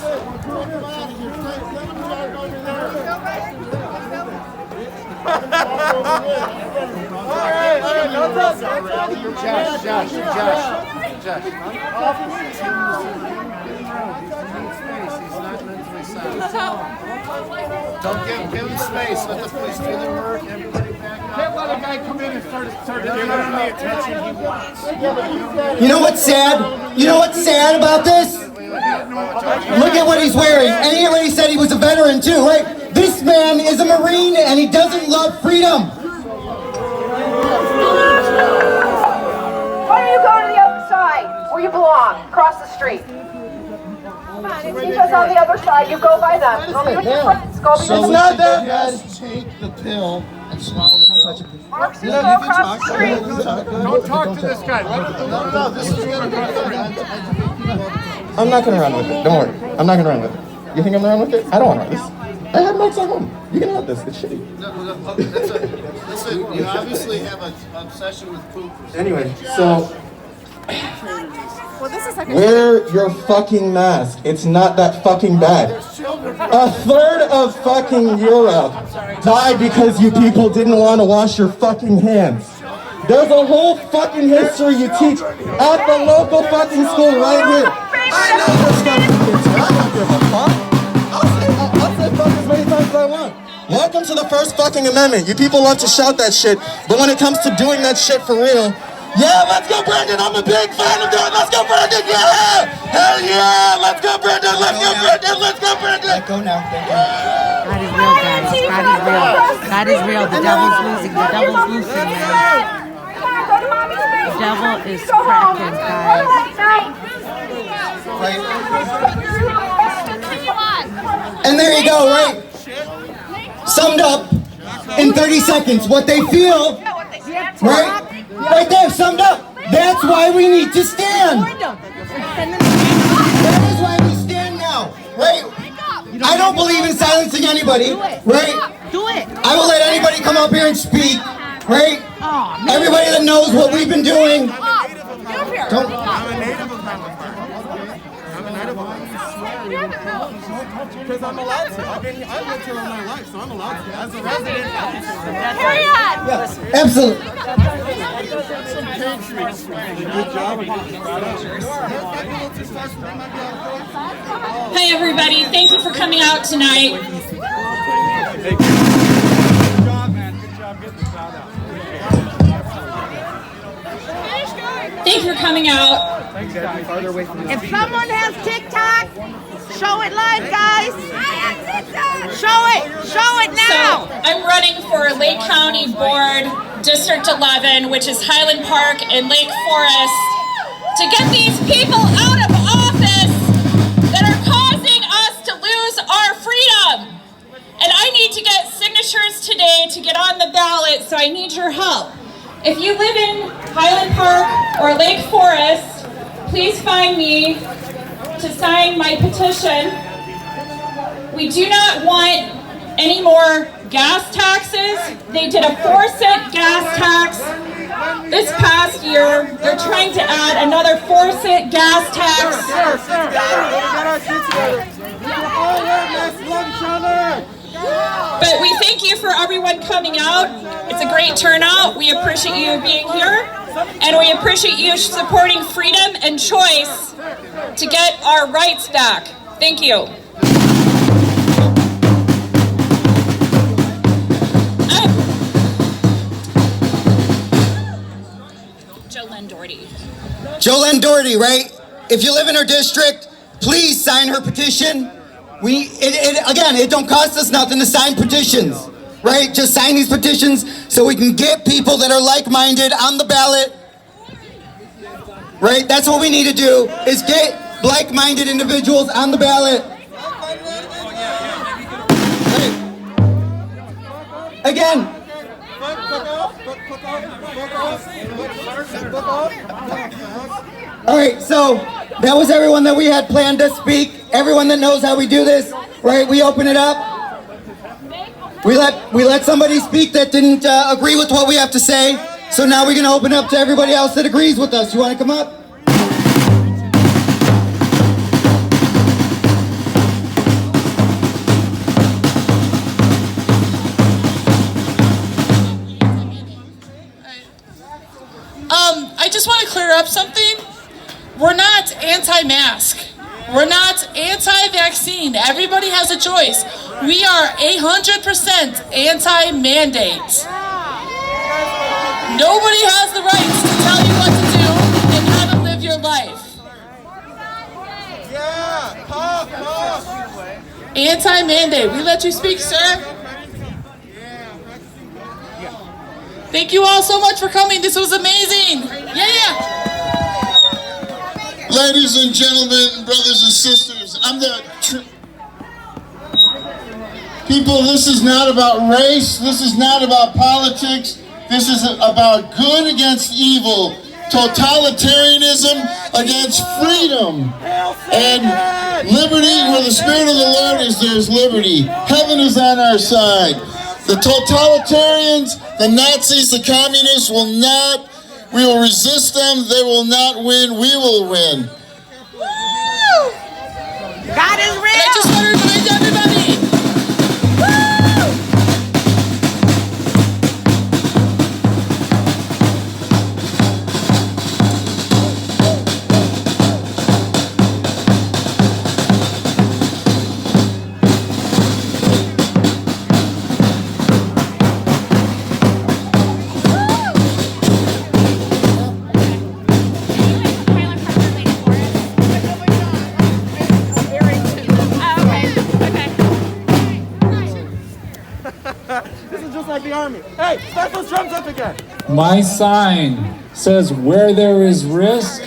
Josh. Don't give him space. Let the police do their work. Everybody back up. Can't let a guy come in and start giving him the attention he wants. You know what's sad? You know what's sad about this? Look at what he's wearing. And he already said he was a veteran too, right? This man is a Marine and he doesn't love freedom. Why don't you go to the other side where you belong, across the street? Come on, and Tifa's on the other side. You go by them. Go be with your friends. Go be with It's them. not that bad. Take the pill and swallow the pill. Mark's gonna go across the street. Don't talk to this guy. No, this is I'm not gonna run with it. Don't worry. I'm not gonna run with it. You think I'm gonna run with it? I don't want to run this. I have marks at home. You can have this. It's shitty. Listen, you obviously have an obsession with poop. Anyway, so Well, this is like wear your fucking mask. It's not that fucking bad. A third of fucking Europe died because you people didn't want to wash your fucking hands. There's a whole fucking history you teach at the local fucking school right here. I know this fucking kids. I don't give a fuck. I'll say fuck as many times as I want. Welcome to the First fucking Amendment. You people love to shout that shit, but when it comes to doing that shit for real, yeah, let's go, Brandon. I'm a big fan of doing. Let's go, Brandon. Yeah, hell yeah. Let's go, Brandon. Let's go, Brandon. Let's go, Brandon. Let go now. Thank you. God is real, guys. God is real. God is real. The devil's losing. The devil's losing, man. The devil is cracking, guys. And there you go, right? Summed up in 30 seconds what they feel, right? Right there, summed up. That's why we need to stand. That is why we stand now, right? I don't believe in silencing anybody, right? Do it. I will let anybody come up here and speak, right? Everybody that knows what we've been doing. Don't. Because I'm allowed to. I've lived here all my life, so I'm allowed to. As a resident, Carry on. Yes, absolutely. good job. Hi everybody, thank you for coming out tonight. Good job, man. Good job getting the crowd out. Thank you for coming out. If someone has TikTok, show it live, guys. Show it. Show it So now. I'm running for Lake County Board District 11, which is Highland Park and Lake Forest, to get these people out of office that are causing us to lose our freedom. And I need to get signatures today to get on the ballot, so I need your help. If you live in Highland Park or Lake Forest, please find me to sign my petition. We do not want any more gas taxes. They did a 4-cent gas tax this past year. They're trying to add another 4-cent gas tax. But we thank you for everyone coming out. It's a great turnout. We appreciate you being here. And we appreciate you supporting freedom and choice to get our rights back. Thank you. Jolene Doherty, right? If you live in her district, please sign her petition. Again, it don't cost us nothing to sign petitions, right? Just sign these petitions so we can get people that are like-minded on the ballot, right? That's what we need to do, is get like-minded individuals on the ballot. Right. Again. All right, so that was everyone that we had planned to speak. Everyone that knows how we do this, right? We open it up. We let somebody speak that didn't agree with what we have to say. So now we're gonna open up to everybody else that agrees with us. You wanna come up? up something? We're not anti-mask. We're not anti-vaccine. Everybody has a choice. We are 100% anti-mandate. Nobody has the rights to tell you what to do and how to live your life. Anti-mandate. We let you speak, sir. Thank you all so much for coming. This was amazing. Yeah. Ladies and gentlemen, brothers and sisters, people, this is not about race. This is not about politics. This is about good against evil. Totalitarianism against freedom. And liberty, where the Spirit of the Lord is, there is liberty. Heaven is on our side. The totalitarians, the Nazis, the communists we will resist them. They will not win. We will win. Woo! God is real. I just want to remind everybody. This is just like the army. Hey, start those drums up again. My sign says, where there is risk,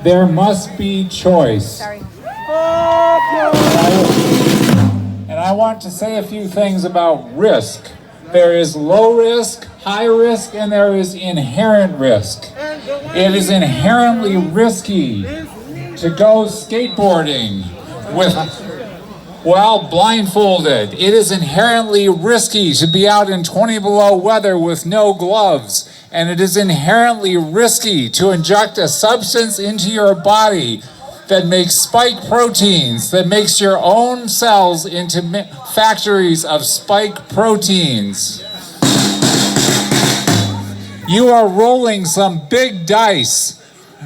there must be choice. And I want to say a few things about risk. There is low risk, high risk, and there is inherent risk. It is inherently risky to go skateboarding while blindfolded. It is inherently risky to be out in 20 below weather with no gloves. And it is inherently risky to inject a substance into your body that makes spike proteins, that makes your own cells into factories of spike proteins. You are rolling some big dice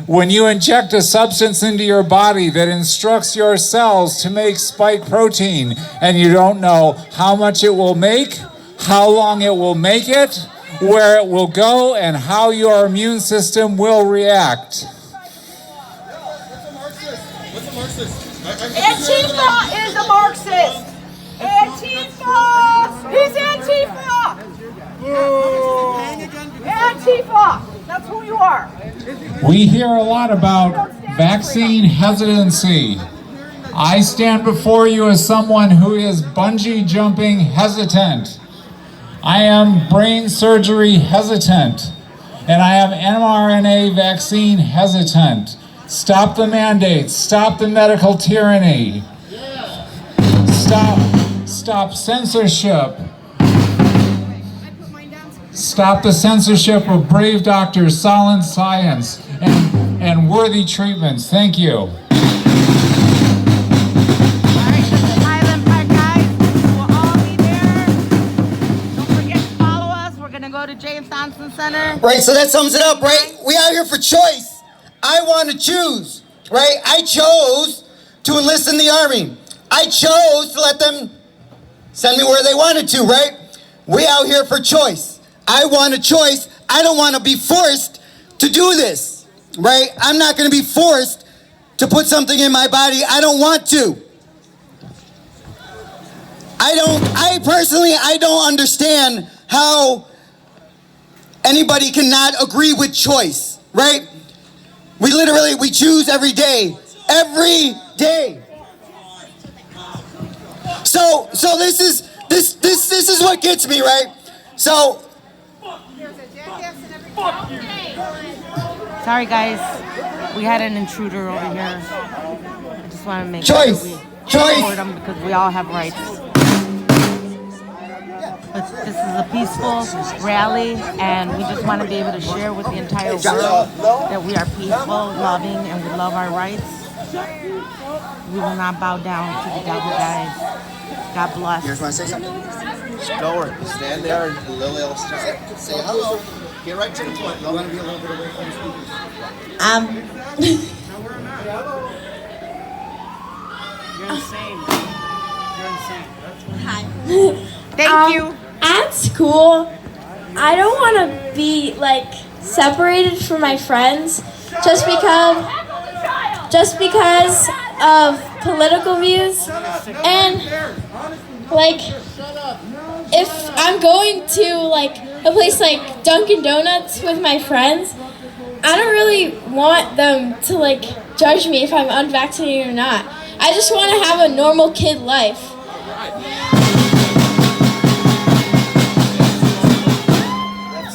when you inject a substance into your body that instructs your cells to make spike protein, and you don't know how much it will make, how long it will make it, where it will go, and how your immune system will react. Antifa is a Marxist. Antifa! He's Antifa! Antifa! That's who you are. We hear a lot about vaccine hesitancy. I stand before you as someone who is bungee jumping hesitant. I am brain surgery hesitant. And I am mRNA vaccine hesitant. Stop the mandates. Stop the medical tyranny. Stop censorship. Stop the censorship of brave doctors, solid science, and worthy treatments. Thank you. All right, this is Highland Park, guys. We'll all be there. Don't forget to follow us. We're going to go to James Thompson Center. Right, so that sums it up, right? We out here for choice. I want to choose, right? I chose to enlist in the Army. I chose to let them send me where they wanted to, right? We out here for choice. I want a choice. I don't want to be forced to do this, right? I'm not going to be forced to put something in my body I don't want to. I personally don't understand how anybody cannot agree with choice, right? We choose every day. Every day. So this is what gets me, right? So Sorry, guys. We had an intruder over here. I just want to make choice. sure we Choice. support them because we all have rights. But this is a peaceful rally, and we just want to be able to share with the entire world that we are peaceful, loving, and we love our rights. We will not bow down to the devil, guys. God bless. You guys want to say something? Don't worry. Stand there and Lily will say hello. Get right to the point. You want to be a little bit away from the speakers. Thank you. At school, I don't want to be like separated from my friends just because of political views. And like if I'm going to like a place like Dunkin' Donuts with my friends, I don't really want them to like judge me if I'm unvaccinated or not. I just want to have a normal kid life.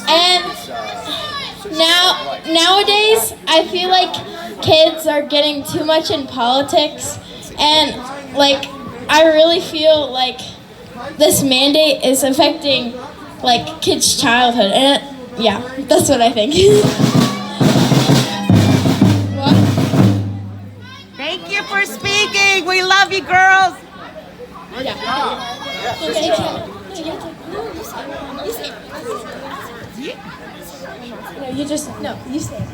And nowadays, I feel like kids are getting too much in politics, and like I really feel like this mandate is affecting like kids' childhood, and yeah, that's what I think. Thank you for speaking. We love you, girls. No, you say it.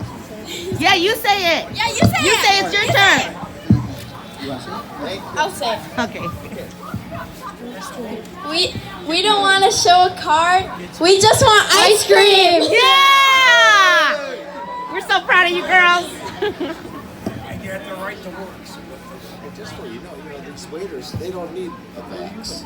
Yeah, you say it. Yeah, you say it. You say it's your turn. I'll say it. Okay. We don't want to show a card. We just want ice cream. Yeah! We're so proud of you, girls. And you have the right to work. And just so you know, these waiters, they don't need a vax.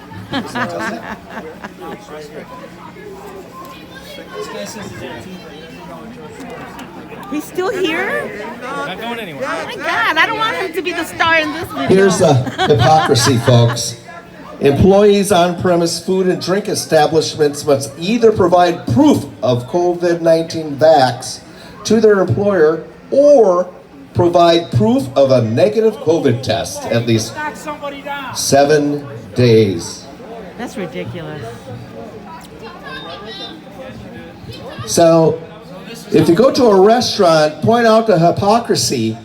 He's still here? Not going anywhere. Oh my God, I don't want him to be the star in this video. Here's the hypocrisy, folks. Employees on-premise food and drink establishments must either provide proof of COVID-19 vax to their employer or provide proof of a negative COVID test at least 7 days. That's ridiculous. So, if you go to a restaurant, point out the hypocrisy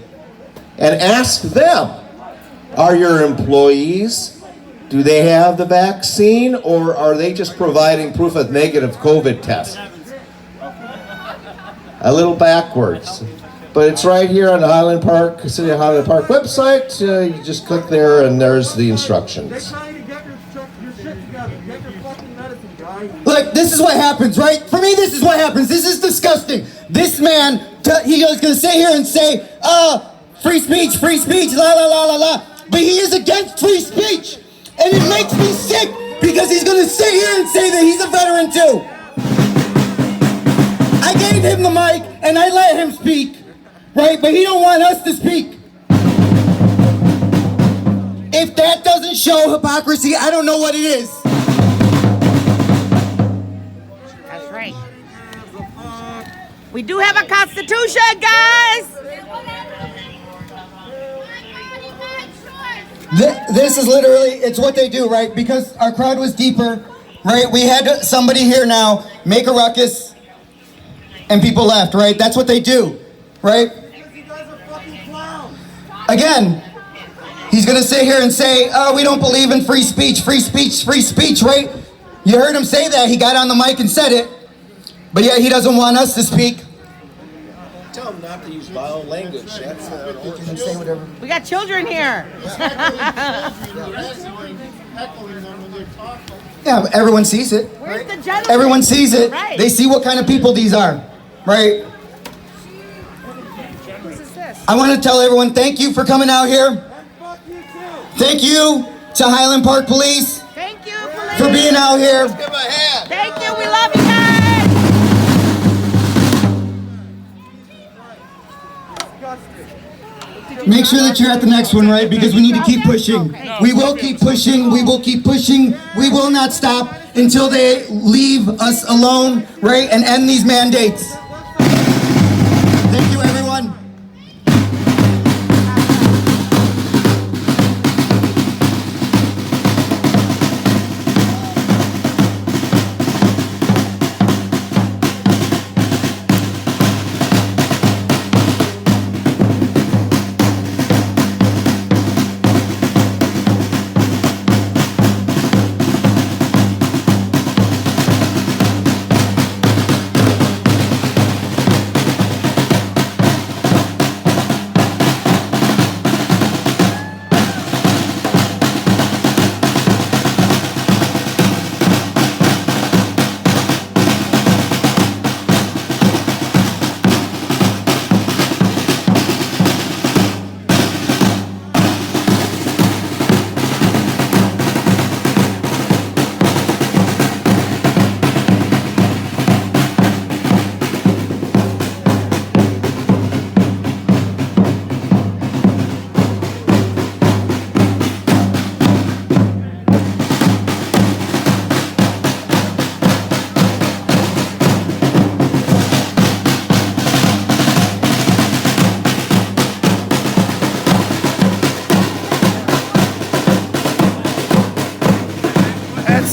and ask them, are your employees, do they have the vaccine, or are they just providing proof of negative COVID test? A little backwards. But it's right here on the Highland Park, City of Highland Park website. You just click there and there's the instructions. Look, this is what happens, right? For me, this is what happens. This is disgusting. This man, he was going to sit here and say, free speech, la, la, la, la, la. But he is against free speech. And it makes me sick because he's going to sit here and say that he's a veteran too. I gave him the mic and I let him speak, right? But he don't want us to speak. If that doesn't show hypocrisy, I don't know what it is. That's right. We do have a constitution, guys. This is literally, it's what they do, right? Because our crowd was deeper, right? We had somebody here now make a ruckus and people left, right? That's what they do, right? Again, he's gonna sit here and say, oh, we don't believe in free speech, right? You heard him say that, he got on the mic and said it, but yet he doesn't want us to speak. Tell them not to use vile language. That's say whatever. We got children here. Yeah, but everyone sees it. Where's the gentleman? Everyone sees it. Right. They see what kind of people these are, right? I want to tell everyone thank you for coming out here. Thank you to Highland Park Police. Thank you, police. For being out here. Thank you. We love you guys. Make sure that you're at the next one, right? Because we need to keep pushing. We will keep pushing. We will keep pushing. We will not stop until they leave us alone, right? And end these mandates. Thank you, everyone.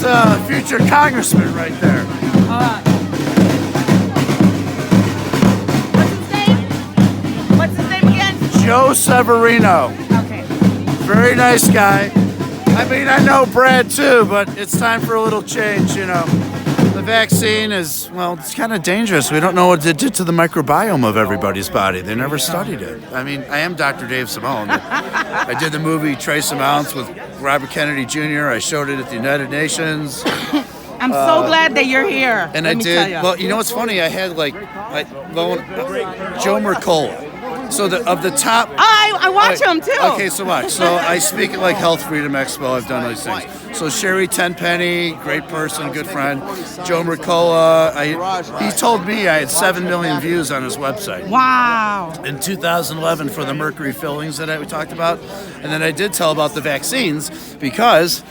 a future congressman right there. What's his name again? Joe Severino. Okay. Very nice guy. I mean, I know Brad too, but it's time for a little change, you know. The vaccine is, well, it's kind of dangerous. We don't know what it did to the microbiome of everybody's body. They never studied it. I mean, I am Dr. Dave Simone. I did the movie Trace Amounts with Robert Kennedy Jr. I showed it at the United Nations. I'm so glad that you're here. And I did, well, you know what's funny? I had Joe Mercola. So of the top... I watch him too. Okay, so watch. So I speak at Health Freedom Expo. I've done those things. So Sherry Tenpenny, great person, good friend. Joe Mercola, he told me I had 7 million views on his website. Wow. In 2011 for the mercury fillings that we talked about. And then I did tell about the vaccines because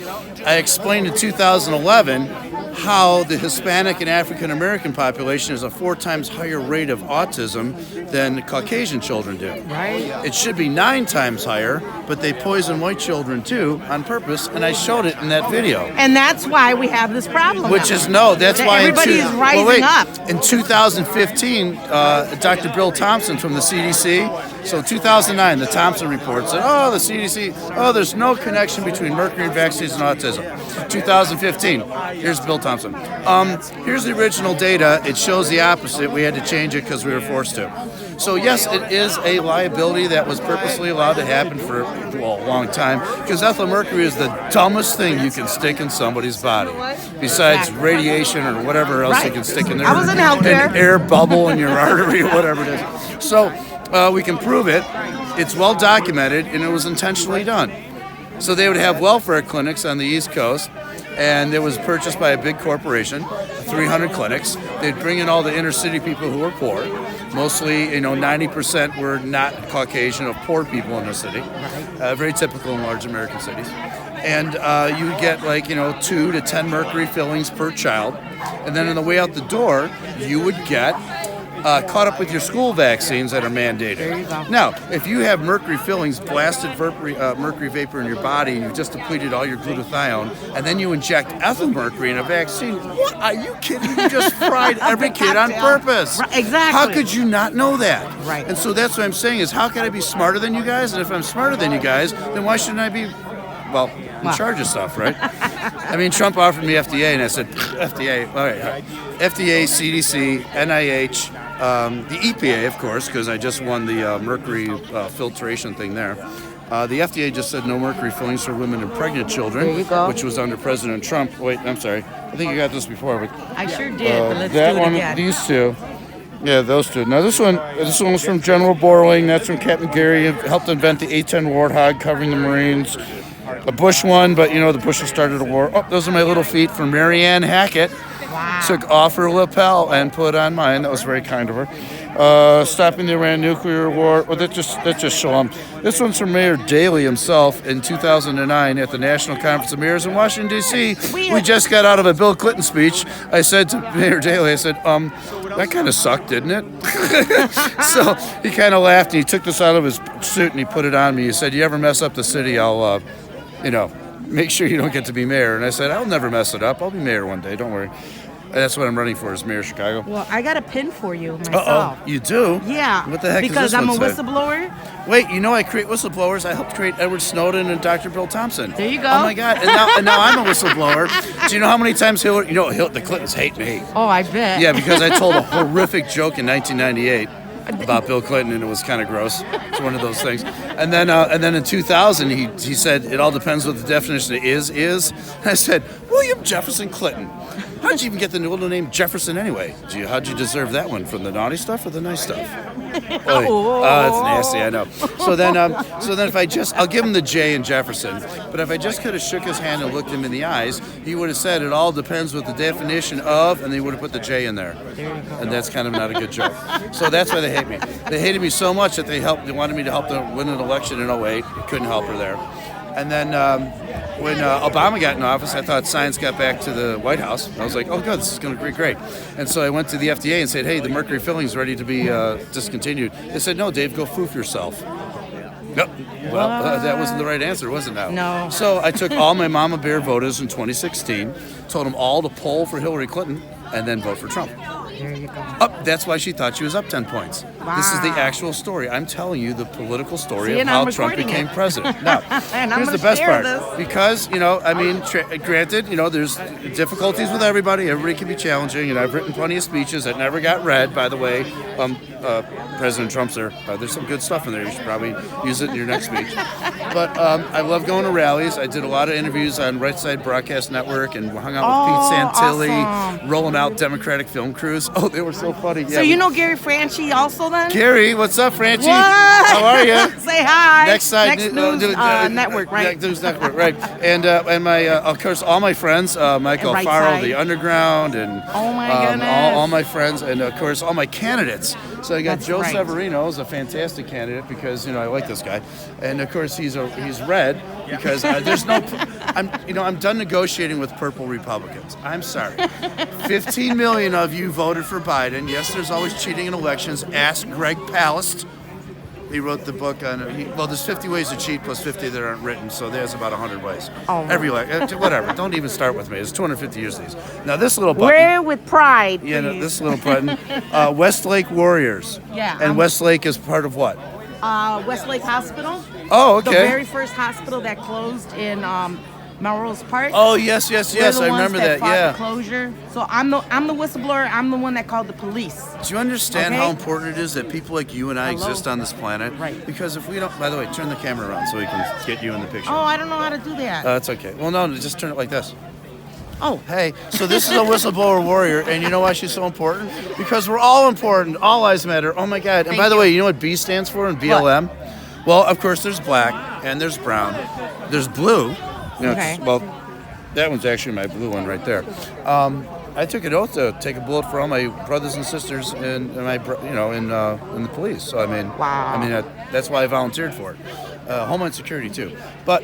I explained in 2011 how the Hispanic and African American population has a 4 times higher rate of autism than Caucasian children do. Right. It should be 9 times higher, but they poison white children too on purpose, and I showed it in that video. And that's why we have this problem. Which is that's why everybody is rising up. In 2015, Dr. Bill Thompson from the CDC. So 2009, the Thompson report said, the CDC, there's no connection between mercury vaccines and autism. 2015, here's Bill Thompson. Here's the original data. It shows the opposite. We had to change it because we were forced to. So yes, it is a liability that was purposely allowed to happen for a long time because ethyl mercury is the dumbest thing you can stick in somebody's body besides radiation or whatever else you can stick in there. I was in healthcare. An air bubble in your artery or whatever it is. So we can prove it. It's well documented and it was intentionally done. So they would have welfare clinics on the East Coast, and it was purchased by a big corporation, 300 clinics. They'd bring in all the inner city people who were poor. Mostly, 90% were not Caucasian, of poor people in the city. Very typical in large American cities. And you would get 2 to 10 mercury fillings per child. And then on the way out the door, you would get caught up with your school vaccines that are mandated. There you go. Now, if you have mercury fillings, blasted mercury vapor in your body, and you've just depleted all your glutathione, and then you inject ethyl mercury in a vaccine, what? Are you kidding? You just fried every kid on purpose. Right, exactly. How could you not know that? Right. And so that's what I'm saying is, how can I be smarter than you guys? And if I'm smarter than you guys, then why shouldn't I be, in charge of stuff, right? I mean, Trump offered me FDA, and I said, FDA, all right. FDA, CDC, NIH, the EPA, of course, because I just won the mercury filtration thing there. The FDA just said no mercury fillings for women and pregnant children, there you go. which was under President Trump. Wait, I'm sorry. I think you got this before. But, I sure did, but let's that do it one, again. These two. Yeah, those two. Now this one was from General Borling. That's from Captain Gary. Helped invent the A-10 Warthog covering the Marines. A Bush one, but the Bushes started a war. Oh, those are my little feet from Marianne Hackett. Wow. Took off her lapel and put on mine. That was very kind of her. Stopping the Iran nuclear war. Well, that just show them. This one's from Mayor Daley himself in 2009 at the National Conference of Mayors in Washington, D.C. We just got out of a Bill Clinton speech. I said to Mayor Daley, that kind of sucked, didn't it? So he kind of laughed and he took this out of his suit and he put it on me. He said, you ever mess up the city, I'll, make sure you don't get to be mayor. And I said, I'll never mess it up. I'll be mayor one day. Don't worry. And that's what I'm running for, is mayor of Chicago. Well, I got a pin for you myself. Uh-oh. You do? Yeah. What the heck because does this I'm a one say? whistleblower. Wait, I create whistleblowers. I helped create Edward Snowden and Dr. Bill Thompson. There you go. Oh my God! And now I'm a whistleblower. Do you know how many times the Clintons hate me? Oh, I bet. Yeah, because I told a horrific joke in 1998 about Bill Clinton, and it was kind of gross. It's one of those things. And then in 2000, he said it all depends what the definition of is. And I said, William Jefferson Clinton. How'd you even get the middle name Jefferson anyway? How'd you deserve that one? From the naughty stuff or the nice stuff? Oh, that's nasty, I know. So then if I'll give him the J in Jefferson, but if I just could have shook his hand and looked him in the eyes, he would have said it all depends what the definition of, and he would have put the J in there. And that's kind of not a good joke. So that's why they hate me. They hated me so much that they wanted me to help them win an election in 2008. Couldn't help her there. And then when Obama got in office, I thought science got back to the White House. I was like, oh, good, this is going to be great. And so I went to the FDA and said, hey, the mercury filling is ready to be discontinued. They said, no, Dave, go foof yourself. No. Well, that wasn't the right answer, was it now? No. So I took all my Mama Bear voters in 2016, told them all to poll for Hillary Clinton, and then vote for Trump. There you go. That's why she thought she was up 10 points. Wow. This is the actual story. I'm telling you the political story See, of and how I'm Trump recording became it. president. Now, And I'm here's the gonna best share part. this. Because, I mean, granted, there's difficulties with everybody. Everybody can be challenging, and I've written plenty of speeches that never got read, by the way. President Trump's there. There's some good stuff in there. You should probably use it in your next speech. But I love going to rallies. I did a lot of interviews on Right Side Broadcast Network and hung out with Pete Santilli, awesome. rolling out Democratic film crews. Oh, they were so funny. Yeah, So you know Gary Franchi also then? Gary, what's up, Franchi? What? How are you? Say hi. Next side, Next News Network, right? News Network, right? And my, of course, all my friends, Michael Right Alfaro, Side. the Underground, and Oh my goodness. all my friends, and of course all my candidates. So I got That's Joe right. Severino, is a fantastic candidate because I like this guy, and of course he's red because there's no. I'm done negotiating with purple Republicans. I'm sorry. 15 million of you voted for Biden. Yes, there's always cheating in elections. Ask Greg Palast. He wrote the book on. There's 50 ways to cheat plus 50 that aren't written, so there's about 100 ways. Oh, Whatever. Don't even start with me. It's 250 years of these. Now this little button. Wear with pride, Yeah, no, please. this little button. Westlake Warriors. Yeah, And Westlake is part of what? Westlake Hospital. Oh, okay. The very first hospital that closed in Melrose Park. Oh, yes. We're the I ones remember that. fought Yeah. the closure. So I'm the whistleblower. I'm the one that called the police. Do you understand Okay. how important it is that people like you and I Hello? exist on this planet? Right. Because if we don't, by the way, turn the camera around so we can get you in the picture. Oh, I don't know how to do that. That's okay. Well, no, just turn it like this. Oh. Hey, so this is a whistleblower warrior, and you know why she's so important? Because we're all important. All lives matter. Oh my God! And Thank by the you. way, you know what B stands for in BLM? Well, of course, there's black and there's brown, there's blue. Okay. Well, that one's actually my blue one right there. I took an oath to take a bullet for all my brothers and sisters in the police. So I mean, Wow. that's why I volunteered for it. Homeland Security too. But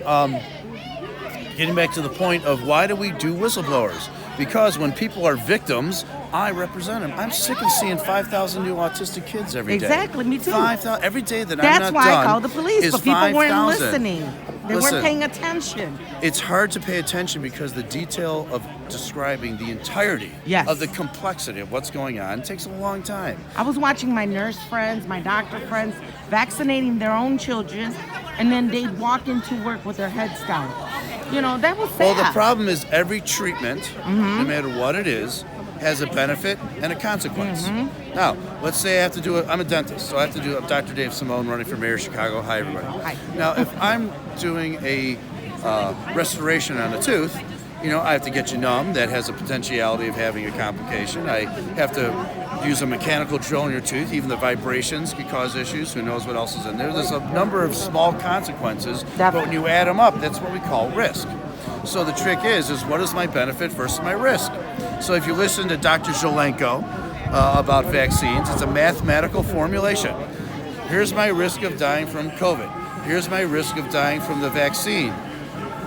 getting back to the point of why do we do whistleblowers? Because when people are victims, I represent them. I'm sick of seeing 5,000 new autistic kids every day. Exactly, me too. 5,000 every day that That's I'm not why done I called the police, is but people weren't 5,000. listening. They Listen. weren't paying attention. It's hard to pay attention because the detail of describing the entirety Yes. of the complexity of what's going on takes a long time. I was watching my nurse friends, my doctor friends, vaccinating their own children, and then they'd walk into work with their heads down. That was sad. Well, the problem is every treatment, no matter what it is, has a benefit and a consequence. Now, let's say I have to do it. I'm a dentist, so I have to do. I'm Dr. Dave Simone, running for mayor of Chicago. Hi, everybody. Hi. Now, if I'm doing a restoration on a tooth, I have to get you numb. That has a potentiality of having a complication. I have to use a mechanical drill in your tooth. Even the vibrations could cause issues. Who knows what else is in there? There's a number of small consequences, but when you add them up, that's what we call risk. So the trick is what is my benefit versus my risk? So if you listen to Dr. Zelenko about vaccines, it's a mathematical formulation. Here's my risk of dying from COVID. Here's my risk of dying from the vaccine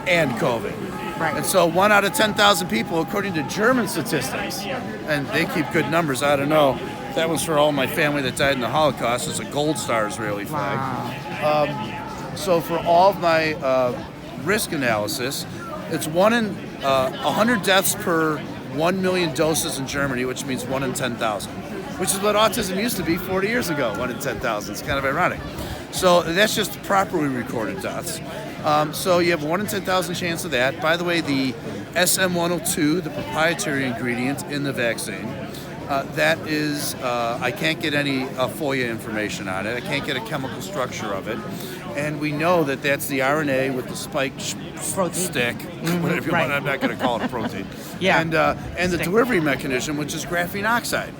and COVID. Right. And so 1 out of 10,000 people, according to German statistics, and they keep good numbers, I don't know. That was for all my family that died in the Holocaust. It's a gold star Israeli flag. Wow. So for all of my risk analysis, it's 1 in 100 deaths per 1 million doses in Germany, which means 1 in 10,000, which is what autism used to be 40 years ago, 1 in 10,000. It's kind of ironic. So that's just properly recorded deaths. So you have 1 in 10,000 chance of that. By the way, the SM102, the proprietary ingredient in the vaccine, that is, I can't get any FOIA information on it. I can't get a chemical structure of it. And we know that that's the RNA with the spike stick, whatever you want. I'm not going to call it a protein. Yeah. And the delivery mechanism, which is graphene oxide,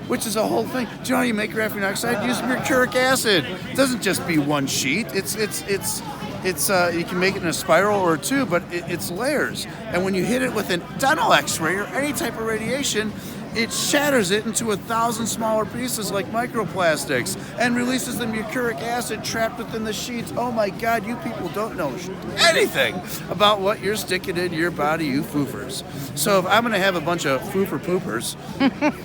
which is a whole thing. Do you know how you make graphene oxide? Use mercuric acid. It doesn't just be one sheet. It's you can make it in a spiral or two, but it's layers. And when you hit it with a dental X-ray or any type of radiation, it shatters it into 1,000 smaller pieces like microplastics and releases the mercuric acid trapped within the sheets. Oh my God, you people don't know anything about what you're sticking in your body, you foofers. So if I'm going to have a bunch of foofer poopers,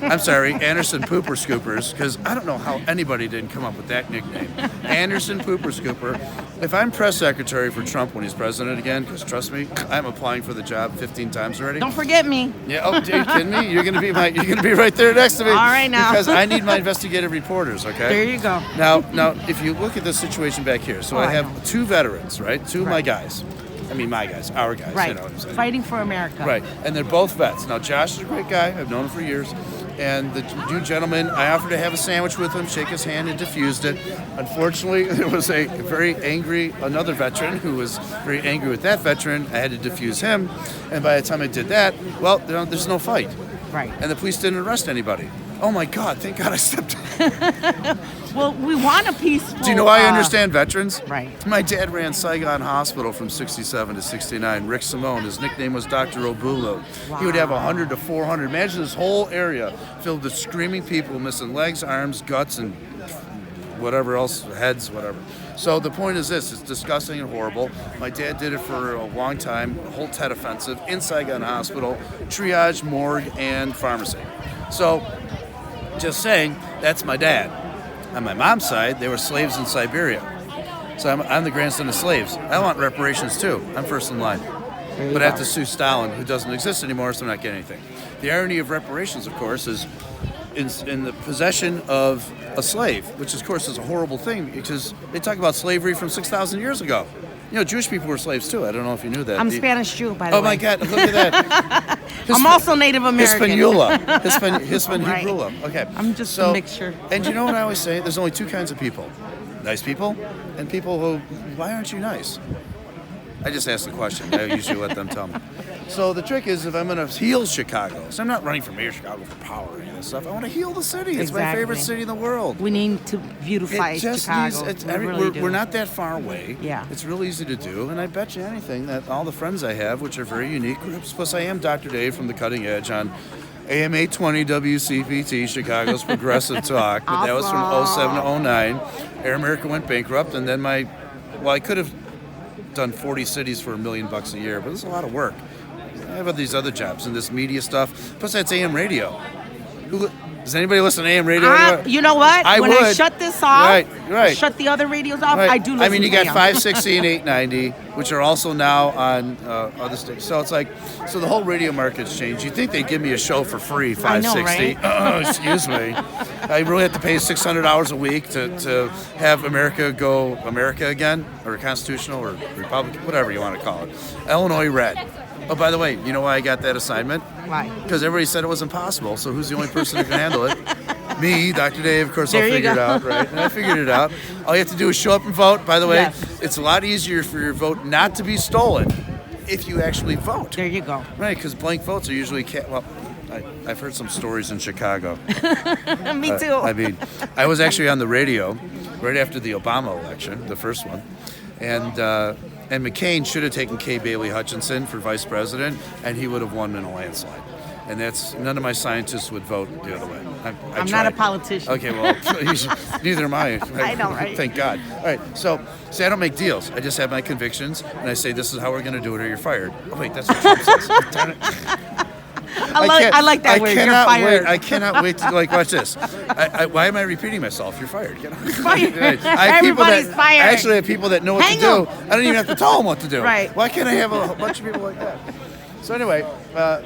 I'm sorry, Anderson Pooper Scoopers, because I don't know how anybody didn't come up with that nickname. Anderson Pooper Scooper. If I'm press secretary for Trump when he's president again, because trust me, I'm applying for the job 15 times already. Don't forget me. Yeah. Oh, are you kidding me? You're gonna be right there next to me. All right now. Because I need my investigative reporters. Okay. There you go. Now, if you look at the situation back here, so I have two veterans, right? Two of my guys. I mean, my guys, our guys. Right. You know what I'm saying? Fighting for America. Right. And they're both vets. Now, Josh is a great guy. I've known him for years. And the new gentleman, I offered to have a sandwich with him, shake his hand, and diffused it. Unfortunately, there was a very angry, another veteran who was very angry with that veteran. I had to diffuse him. And by the time I did that, well, there's no fight. Right. And the police didn't arrest anybody. Oh my God, thank God I stepped in. Well, we want a peaceful... Do you know why I understand veterans? Right. My dad ran Saigon Hospital from 67 to 69. Rick Simone, his nickname was Dr. Obulu. Wow. He would have 100 to 400. Imagine this whole area filled with screaming people missing legs, arms, guts, and whatever else, heads, whatever. So the point is this, it's disgusting and horrible. My dad did it for a long time, a whole Tet offensive in Saigon Hospital, triage, morgue, and pharmacy. So, just saying, that's my dad. On my mom's side, they were slaves in Siberia. So I'm the grandson of slaves. I want reparations too. I'm first in line. But I have to sue Stalin, who doesn't exist anymore, so I'm not getting anything. The irony of reparations, of course, is in the possession of a slave, which of course is a horrible thing because they talk about slavery from 6,000 years ago. You know, Jewish people were slaves too. I don't know if you knew that. I'm Spanish Jew, by the way. Oh my God, look at that. I'm also Native American. Hispaniola. Right. Okay. I'm just a mixture. And you know what I always say? There's only two kinds of people. Nice people and people who, why aren't you nice? I just ask the question. I usually let them tell me. So the trick is if I'm going to heal Chicago, so I'm not running for mayor of Chicago for power or any of this stuff. I want to heal the city. It's my favorite city in the world. We need to beautify Chicago. We're not that far away. Yeah. It's real easy to do. And I bet you anything that all the friends I have, which are very unique groups, plus I am Dr. Dave from The Cutting Edge on AM 820 WCPT, Chicago's Progressive Talk. But that was from 07 to 09. Air America went bankrupt. And then I could have done 40 cities for $1 million a year, but it's a lot of work. I have these other jobs and this media stuff. Plus, that's AM radio. Does anybody listen to AM radio? You know what? I would. I shut this off, right. shut the other radios off, Right. I do listen to I mean, you got AM. 560 and 890, which are also now on other stations. So it's like, so the whole radio market's changed. You'd think they'd give me a show for free, 560. I know, right? Excuse me. I really have to pay $600 a week to have America go America again, or constitutional, or Republican, whatever you want to call it. Illinois Red. Oh, by the way, you know why I got that assignment? Why? Because everybody said it was impossible, so who's the only person who can handle it? Me, Dr. Dave, of course. I'll figure it out, right? And I figured it out. All you have to do is show up and vote. By the way, It's a lot easier for your vote not to be stolen if you actually vote. There you go. Right, because blank votes are usually, I've heard some stories in Chicago. Me too. I mean, I was actually on the radio right after the Obama election, the first one, and McCain should have taken Kay Bailey Hutchinson for vice president, and he would have won in a landslide. And none of my scientists would vote the other way. I'm not a politician. Okay, well, neither am I. I know, right? Thank God. All right, so see, I don't make deals. I just have my convictions, and I say, this is how we're going to do it, or you're fired. Oh, wait, that's what Trump says. Darn it. I like that word. You're fired. I cannot wait to, watch this. Why am I repeating myself? You're fired. Fired. Everybody's fired. I actually have people that know what to do. I don't even have to tell them what to do. Right. Why can't I have a bunch of people like that? So anyway,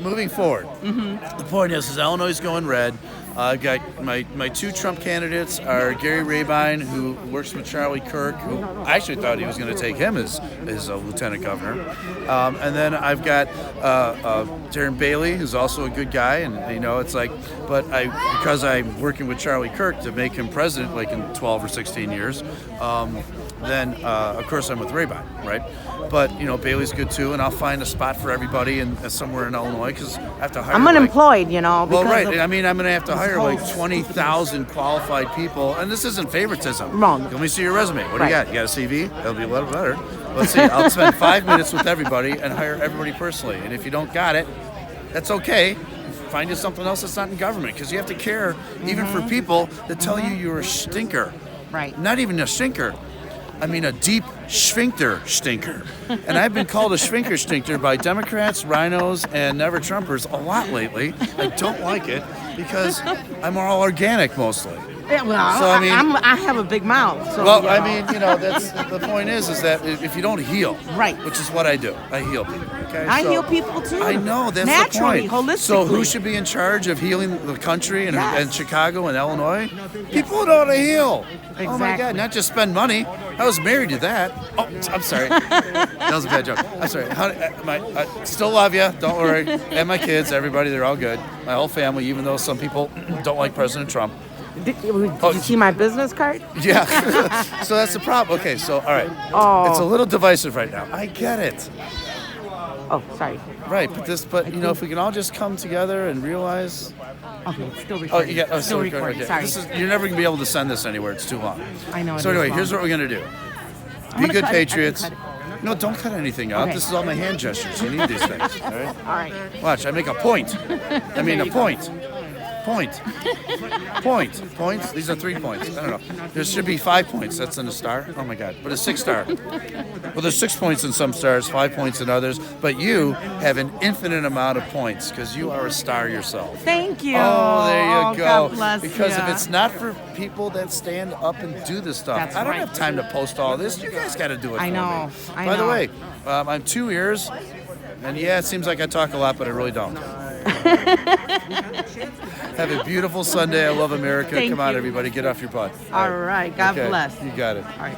moving forward, the point is Illinois is going red. I've got my two Trump candidates are Gary Rabine, who works with Charlie Kirk, who I actually thought he was going to take him as lieutenant governor. And then I've got Darren Bailey, who's also a good guy, and it's like, but because I'm working with Charlie Kirk to make him president like in 12 or 16 years, then of course I'm with Rabine, right? But Bailey's good too, and I'll find a spot for everybody somewhere in Illinois because I have to hire. I'm unemployed, Well, right. I mean, I'm going to have to hire like 20,000 qualified people, and this isn't favoritism. Wrong. Let me see your resume. What do you got? You got a CV? That'll be a little better. Let's see. I'll spend 5 minutes with everybody and hire everybody personally. And if you don't got it, that's okay. find you something else that's not in government, because you have to care even for people that tell you you're a stinker. Right. Not even a stinker. I mean a deep sphincter stinker. And I've been called a sphincter stinker by Democrats, rhinos, and never Trumpers a lot lately. I don't like it because I'm all organic mostly. Yeah, well, So, I mean- I have a big mouth. So, Well, you I know. mean, that's the point is that if you don't heal, Right. which is what I do, I heal people. Okay, I So- heal people too. I know that's naturally, the point. holistically. So who should be in charge of healing the country and, Yes. and Chicago and Illinois? People who know how to heal. Oh my Exactly. God! Not just spend money. I was married to that. Oh, I'm sorry. That was a bad joke. I'm sorry. I still love you. Don't worry. And my kids, everybody, they're all good. My whole family, even though some people don't like President Trump. Did you see my business card? Yeah. So that's the problem. Okay, so all right. Oh. It's a little divisive right now. I get it. Oh, sorry. Right, but if we can all just come together and realize. Okay, it's still Oh, recording. yeah. Oh, still recording. recording. Okay. Sorry. You're never gonna be able to send this anywhere. It's too long. I know. So anyway, here's what we're gonna do. Be gonna good cut it. I can patriots. cut it. No, don't cut anything out. Okay. This is all my hand gestures. You need these things. All right. All right. Watch. I make a point. I mean a point. Point. Points. These are 3 points. I don't know. There should be 5 points. That's in a star. Oh my God. But a 6 star. Well, there's 6 points in some stars, 5 points in others. But you have an infinite amount of points because you are a star yourself. Thank you. Oh, there you go. God bless Because ya. if it's not for people that stand up and do this stuff, That's I don't right. have time to post all this. You guys got to do it. I for know. me. I By the know. way, I'm 2 ears, and yeah, it seems like I talk a lot, but I really don't. Have a beautiful Sunday. I love America. Thank Come on, you. everybody, get off your butt. All right. God Okay, bless. You got it. All right.